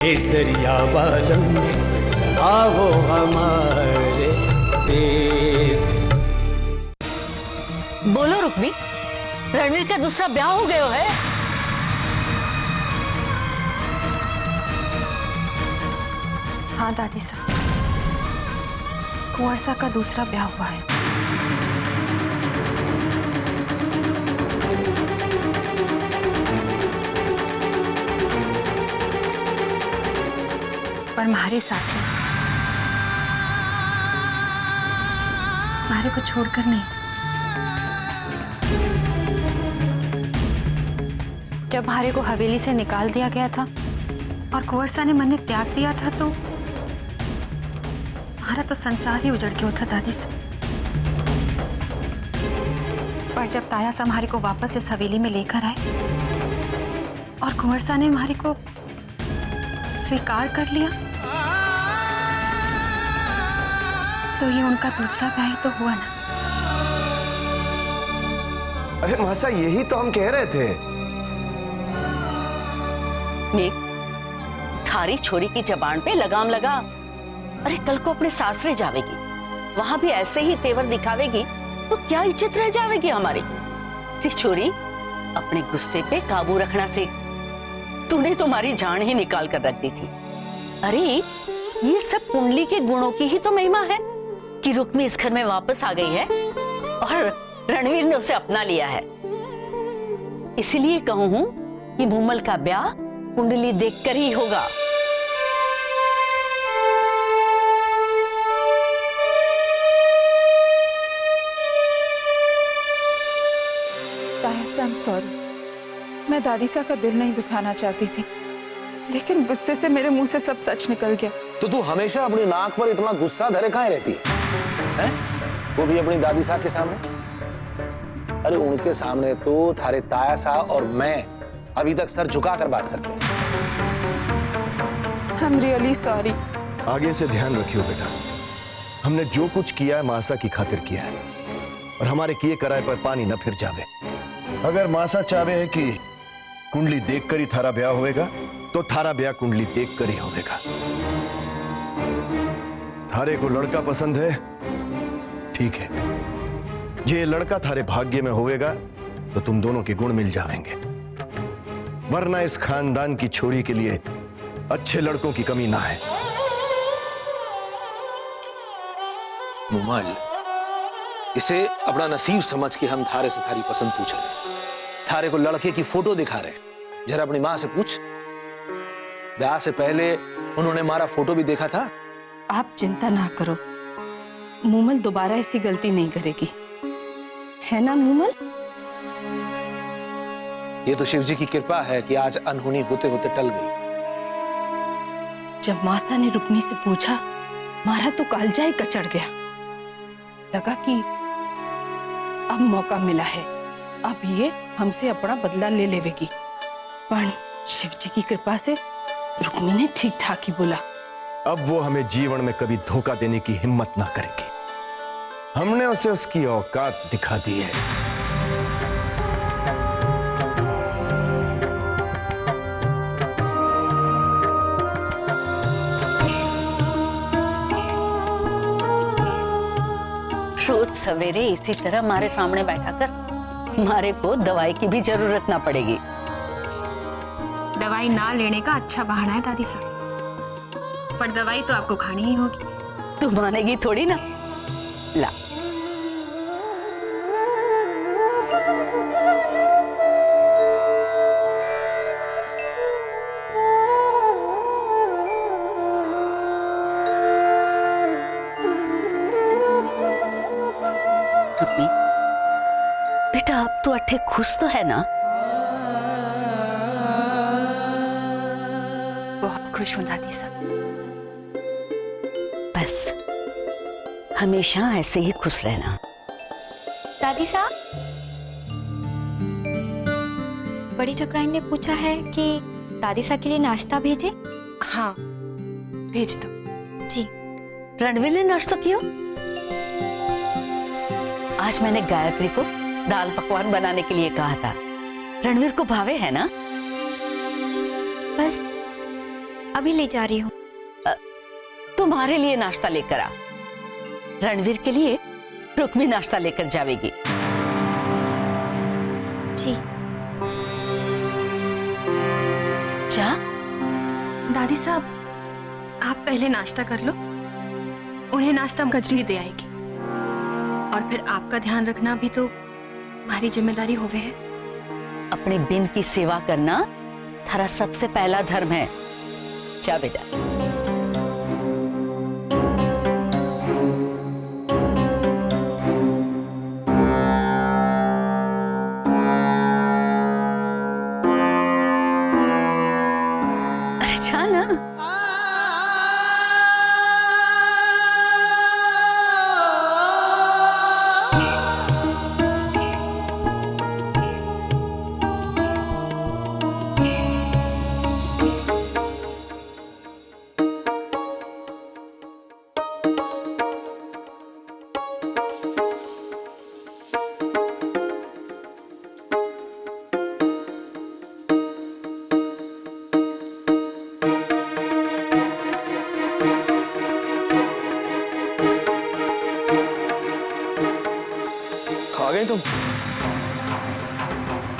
केसरिया बालम आओ हमारे देश। बोलो रुक्मी, रणवीर का दूसरा ब्याह हो गया है? हाँ दादी साहब, कुंवर सा का दूसरा ब्याह हुआ है। पर हमारे साथ ही, हमारे को छोड़कर नहीं। जब हमारे को हवेली से निकाल दिया गया था और कुंवर सा ने मन त्याग दिया था तो हमारा तो संसार ही उजड़ के उठा दादी से। पर जब ताया सा हमारे को वापस इस हवेली में लेकर आए और कुंवर सा ने हमारे को स्वीकार कर लिया तो ये उनका दूसरा ब्याह तो हुआ ना। अरे मासा, यही तो हम कह रहे थे। मेघ, थारी छोरी की जबान पे लगाम लगा। अरे कल को अपने सासरे जावेगी, वहां भी ऐसे ही तेवर दिखावेगी तो क्या इज्जत रह जाएगी हमारी। छोरी, अपने गुस्से पे काबू रखना सीख। तूने तुम्हारी जान ही निकाल कर रख दी थी। अरे ये सब कुंडली के गुणों की ही तो महिमा है कि रुक्मी इस घर में वापस आ गई है और रणवीर ने उसे अपना लिया है। इसलिए कहूं हूं कि मूमल का ब्याह कुंडली देखकर ही होगा। ताया सा, I'm sorry। मैं दादी सा का दिल नहीं दुखाना चाहती थी, लेकिन गुस्से से मेरे मुंह से सब सच निकल गया। तो तू हमेशा अपनी नाक पर इतना गुस्सा धरे काहे रहती है? वो भी अपनी दादी सा के सामने। अरे उनके सामने तो थारे ताया सा और मैं अभी तक सर झुकाकर बात करते हैं। I'm really sorry। आगे से ध्यान रखियो बेटा, हमने जो कुछ किया है मासा की खातिर किया है और हमारे किए कराए पर पानी न फिर जावे। अगर मासा चाहे है कि कुंडली देखकर ही थारा ब्याह होएगा तो थारा ब्याह कुंडली देखकर ही होएगा। थारे को लड़का पसंद है, ठीक है। ये लड़का थारे भाग्य में होएगा तो तुम दोनों के गुण मिल जाएंगे, वरना इस खानदान की छोरी के लिए अच्छे लड़कों की कमी ना है। मूमल, इसे अपना नसीब समझ के हम थारे से थारी पसंद पूछ रहे हैं। थारे को लड़के की फोटो दिखा रहे, जरा अपनी मां से पूछ। ब्याह से पहले उन्होंने हमारा फोटो भी देखा था। आप चिंता ना करो, मूमल दोबारा ऐसी गलती नहीं करेगी, है ना मूमल? ये तो शिव जी की कृपा है कि आज अनहोनी होते होते टल गई। जब मासा ने रुक्मी से पूछा, मारा तो कालजा ही कचड़ गया। लगा कि अब मौका मिला है, अब ये हमसे अपना बदला ले लेवेगी। पर शिव जी की कृपा से रुक्मी ने ठीक ठाक ही बोला। अब वो हमें जीवन में कभी धोखा देने की हिम्मत ना करेगी। हमने उसे उसकी औकात दिखा दी है। रोज सवेरे इसी तरह हमारे सामने बैठा कर हमारे को दवाई की भी जरूरत ना पड़ेगी। दवाई ना लेने का अच्छा बहाना है दादी साहब, पर दवाई तो आपको खानी ही होगी। तू मानेगी थोड़ी ना। ला, बेटा आप तो अट्ठे खुश तो है ना? बहुत खुश हूँ दादी साहब। बस हमेशा ऐसे ही खुश रहना। दादी साहब, बड़ी ठकुराइन ने पूछा है कि दादी साहब के लिए नाश्ता भेजे। हाँ भेज दो। जी। रणवीर ने नाश्ता किया? आज मैंने गायत्री को दाल पकवान बनाने के लिए कहा था। रणवीर को भावे है ना? बस अभी ले जा रही हूँ। तुम्हारे लिए नाश्ता लेकर आ। रणवीर के लिए रुक्मी नाश्ता लेकर जावेगी। जी। जा। दादी साहब, आप पहले नाश्ता कर लो, उन्हें नाश्ता कजरी दे आएगी। और फिर आपका ध्यान रखना भी तो हमारी जिम्मेदारी होवे है। अपने बिन की सेवा करना थारा सबसे पहला धर्म है। जा बेटा। अरे जा ना। आ गई तुम?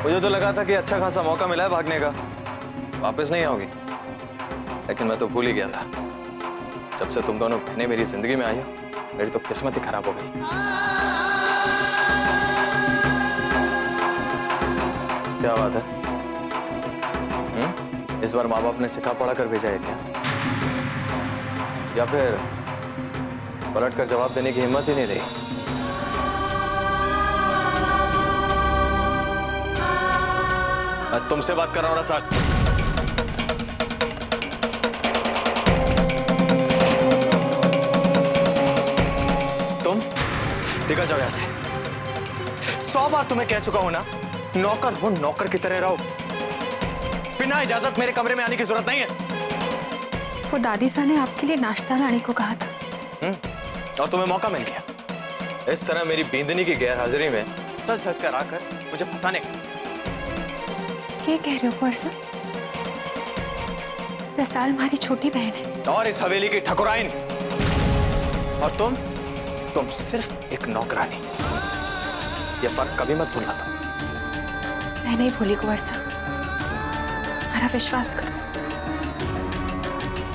मुझे तो लगा था कि अच्छा खासा मौका मिला है भागने का, वापस नहीं आओगी। लेकिन मैं तो भूल ही गया था। जब से तुम दोनों बहनें मेरी जिंदगी में आई हो, मेरी तो किस्मत ही खराब हो गई। क्या बात है? इस बार माँ बाप ने सिखा पढ़ा कर भेजा है क्या? या फिर पलट कर जवाब देने की हिम्मत ही नहीं रही? मैं तुमसे बात कर रहा हूं ना सर। तुम निकल जाओ यहां से। 100 बार तुम्हें कह चुका हूं ना, नौकर हो नौकर की तरह रहो। बिना इजाजत मेरे कमरे में आने की जरूरत नहीं है। वो दादी साहब ने आपके लिए नाश्ता लाने को कहा था। और तुम्हें मौका मिल गया इस तरह मेरी बेंदनी की गैर हाजिरी में सच सच कर आकर मुझे फंसाने का। क्या कह रहे हो परसों? रसाल हमारी छोटी बहन है। और इस हवेली की ठकुराइन। और तुम सिर्फ एक नौकरानी। ये फर्क कभी मत भूलना तुम। मैं नहीं भूली कुंवर साहब, हमारा विश्वास करो।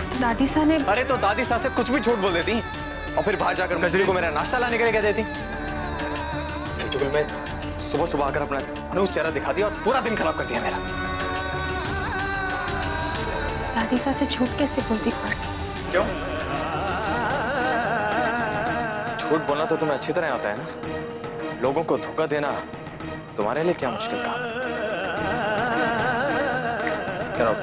तो दादी साहब ने। अरे तो दादी साहब से कुछ भी झूठ बोल देती और फिर बाहर जाकर कजरी को मेरा नाश्ता लाने के लिए कह देती। फिजूल में सुबह सुबह आकर अपना अनूठ चेहरा दिखा दिया और पूरा दिन खराब कर दिया मेरा। दादी साहब से झूठ कैसे बोलती कुंवर साहब? क्यों? झूठ बोलना तो तुम्हें अच्छी तरह आता है ना। लोगों को धोखा देना तुम्हारे लिए क्या मुश्किल काम है? करो।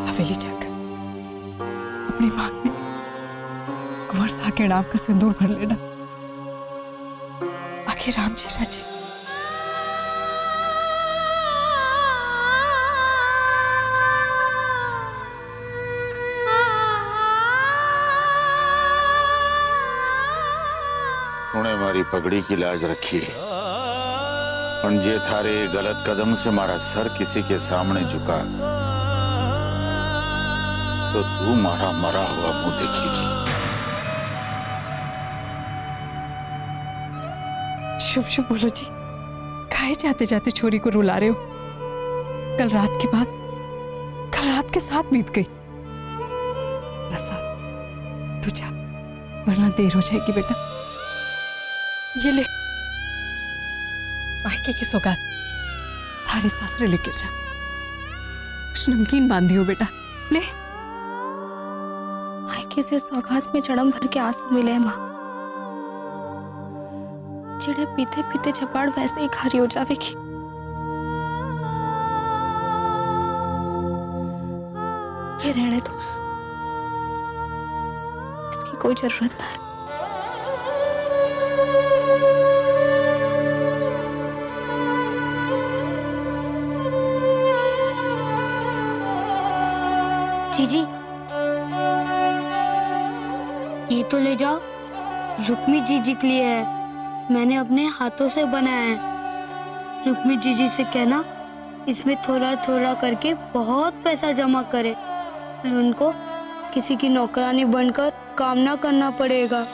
हवेली जाकर अपनी मांग में कुंवर साहब के नाम का सिंदूर भर लेना। आखिर राम जी राजी। तूने मारी पगड़ी की लाज रखी और जे थारे गलत कदम से मारा सर किसी के सामने झुका तो तू मारा मरा हुआ मुंह देखेगी। शुभ शुभ बोलो जी, खाए जाते जाते छोरी को रुला रहे हो। कल रात के बाद कल रात के साथ बीत गई। रसा तू जा, वरना देर हो जाएगी बेटा। ये ले मायके की सौगात, थारे सासरे लेकर जा। कुछ नमकीन बांधी हो बेटा, ले। मायके से सौगात में जड़म भर के आंसू मिले माँ। चिड़े पीते पीते झपाड़ वैसे ही खारी हो जाएगी। ये रहने दो, इसकी कोई जरूरत ना है। जीजी, ये तो ले जाओ, रुक्मी जीजी के लिए है। मैंने अपने हाथों से बनाया है। रुक्मी जीजी से कहना इसमें थोड़ा थोड़ा करके बहुत पैसा जमा करे, फिर उनको किसी की नौकरानी बनकर काम ना करना पड़ेगा।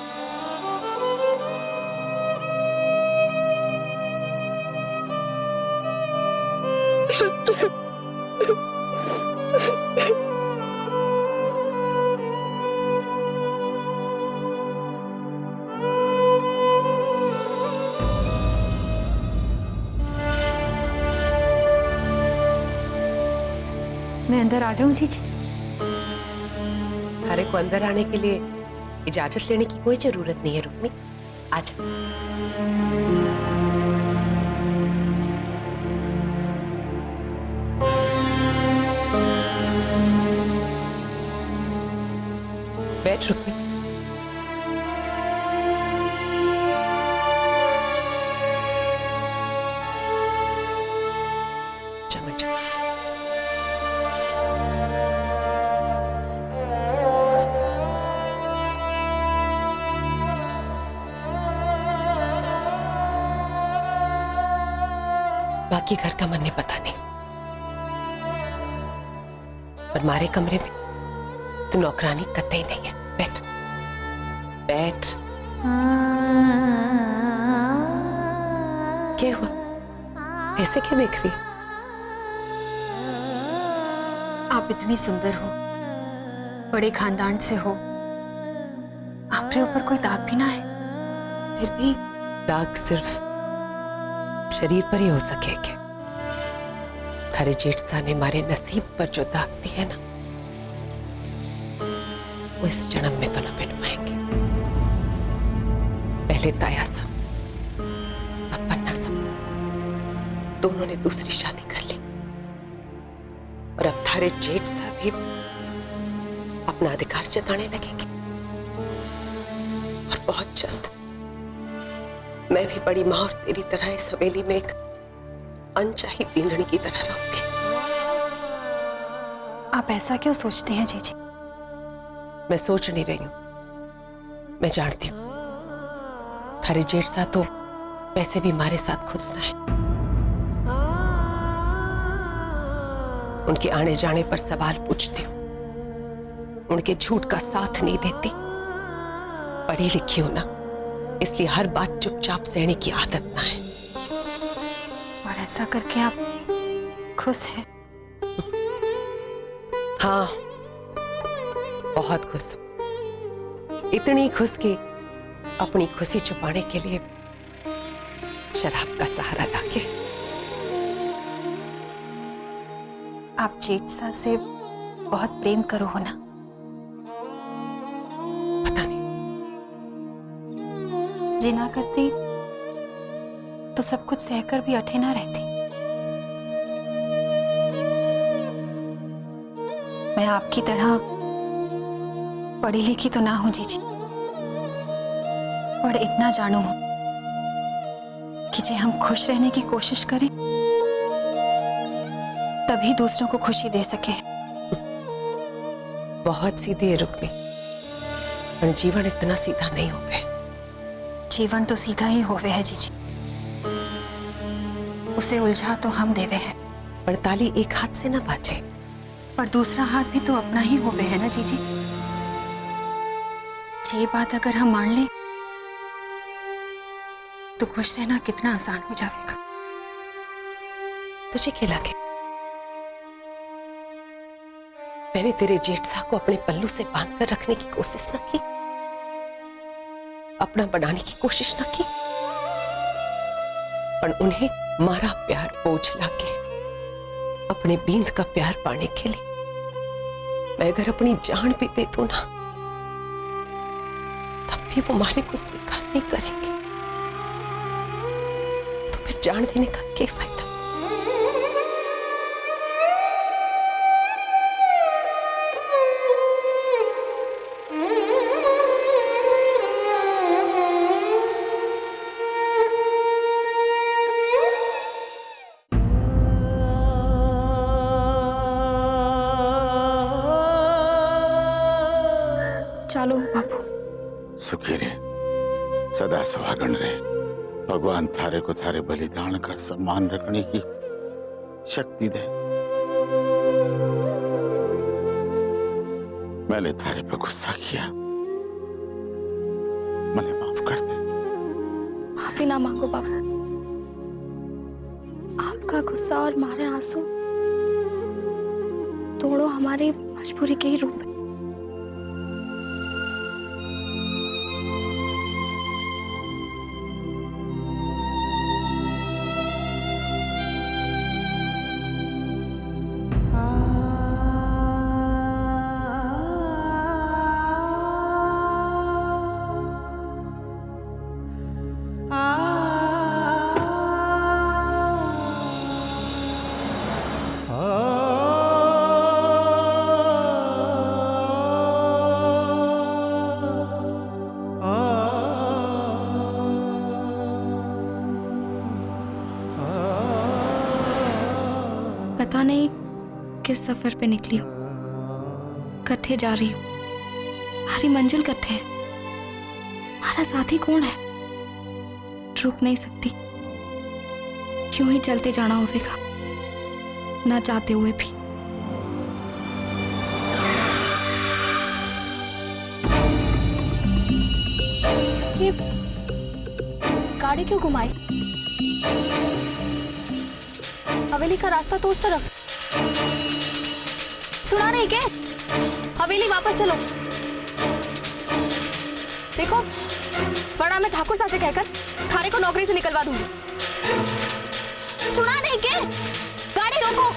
मैं अंदर आ जाऊं जीजी? थारे को अंदर आने के लिए इजाजत लेने की कोई जरूरत नहीं है रुक्मी, आजा। बैठ रुक्मी। चलो चलो। बाकी घर का मन ने पता नहीं, पर हमारे कमरे में तो नौकरानी कतई नहीं है। बैठ बैठ। क्या हुआ, ऐसे क्या देख रही है? आप इतनी सुंदर हो, बड़े खानदान से हो, आपके ऊपर कोई दाग भी ना है, फिर भी दाग सिर्फ शरीर पर ही हो सके क्या? थारे जेठ सा ने हमारे नसीब पर जो दाग दी है ना, वो इस जन्म में तो न मिट पाएंगे। पहले ताया सा, अब पन्ना सा, दोनों ने दूसरी शादी कर ली, और अब थारे जेठ सा भी अपना अधिकार जताने लगेंगे। और बहुत जल्द मैं भी बड़ी माँ और तेरी तरह इस हवेली में एक अनचाही पींधनी की तरह रहूंगी। आप ऐसा क्यों सोचते हैं जीजी? मैं सोच नहीं रही हूं, मैं जानती हूं थारे जेठ सा तो वैसे भी हमारे साथ खुश ना है। उनके आने जाने पर सवाल पूछती हूँ, उनके झूठ का साथ नहीं देती। पढ़ी लिखी हूं ना, इसलिए हर बात चुपचाप सहने की आदत ना है। और ऐसा करके आप खुश हैं? हाँ, बहुत खुश हूं। इतनी खुश कि अपनी खुशी छुपाने के लिए शराब का सहारा लाके। आप जेठ सा से बहुत प्रेम करो हो ना? पता नहीं। जी ना करती तो सब कुछ सहकर भी अठे ना रहती। मैं आपकी तरह पढ़ी लिखी तो ना हूं जीजी, पर इतना जानू हूं कि जे हम खुश रहने की कोशिश करें तभी दूसरों को खुशी दे सके। बहुत सीधी है रुक्मी, पर जीवन इतना सीधा नहीं हो गए। जीवन तो सीधा ही होवे है जीजी, उसे उलझा तो हम देवे हैं। पर ताली एक हाथ से ना बाजे। पर दूसरा हाथ भी तो अपना ही होवे है ना जीजी। ये बात अगर हम मान लें तो खुश रहना कितना आसान हो जाएगा। तुझे क्या लगे मैंने तेरे जेठ सा को अपने पल्लू से बांध कर रखने की कोशिश न की, अपना बनाने की कोशिश न की, पर उन्हें मारा प्यार बोझ लाके अपने बींद का प्यार पाने के लिए मैं अगर अपनी जान भी दे दूं ना, तब भी वो मारे को स्वीकार नहीं करेंगे। तो फिर जान देने का क्या फायदा? सुखी रे, सदा सुहागण रे। भगवान थारे को थारे बलिदान का सम्मान रखने की शक्ति दे। मैंने थारे पर गुस्सा किया, मैंने माफ कर दे। माफी ना मांगो बाबू। आपका गुस्सा और हमारे आंसू दोनों हमारी मजबूरी के ही रूप है। पता नहीं किस सफर पे निकली हूँ, कट्ठे जा रही हूँ, हमारी मंजिल कट्ठे है। हमारा साथी कौन है? रुक नहीं सकती, यूं ही चलते जाना होगा, ना चाहते हुए भी। ये गाड़ी क्यों घुमाई? हवेली का रास्ता तो उस तरफ। सुना नहीं क्या? हवेली वापस चलो। देखो, वरना मैं ठाकुर साहब से कहकर थारे को नौकरी से निकलवा दूंगी। सुना नहीं क्या? गाड़ी रोको।